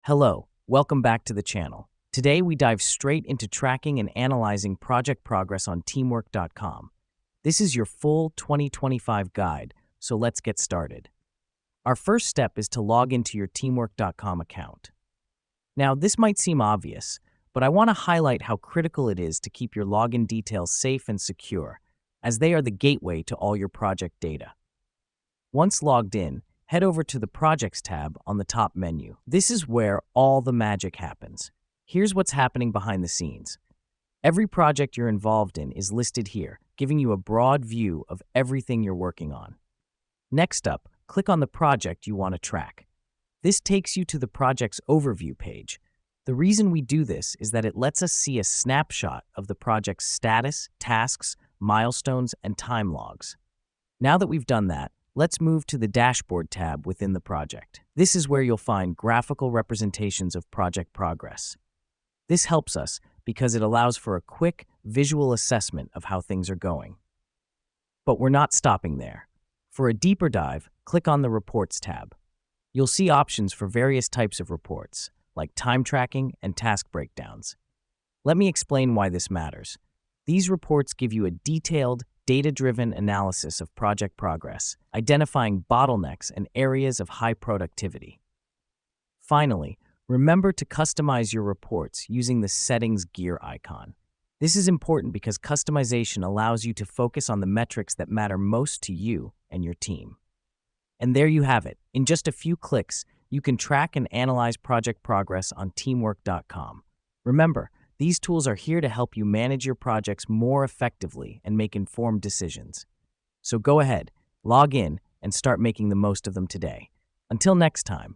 Hello, welcome back to the channel. Today we dive straight into tracking and analyzing project progress on teamwork.com. This is your full 2025 guide, so let's get started. Our first step is to log into your teamwork.com account. Now, this might seem obvious, but I want to highlight how critical it is to keep your login details safe and secure, as they are the gateway to all your project data. Once logged in, head over to the Projects tab on the top menu. This is where all the magic happens. Here's what's happening behind the scenes. Every project you're involved in is listed here, giving you a broad view of everything you're working on. Next up, click on the project you want to track. This takes you to the project's overview page. The reason we do this is that it lets us see a snapshot of the project's status, tasks, milestones, and time logs. Now that we've done that, let's move to the Dashboard tab within the project. This is where you'll find graphical representations of project progress. This helps us because it allows for a quick, visual assessment of how things are going. But we're not stopping there. For a deeper dive, click on the Reports tab. You'll see options for various types of reports, like time tracking and task breakdowns. Let me explain why this matters. These reports give you a detailed, data-driven analysis of project progress, identifying bottlenecks and areas of high productivity. Finally, remember to customize your reports using the Settings gear icon. This is important because customization allows you to focus on the metrics that matter most to you and your team. And there you have it. In just a few clicks, you can track and analyze project progress on teamwork.com. Remember, these tools are here to help you manage your projects more effectively and make informed decisions. So go ahead, log in, and start making the most of them today. Until next time,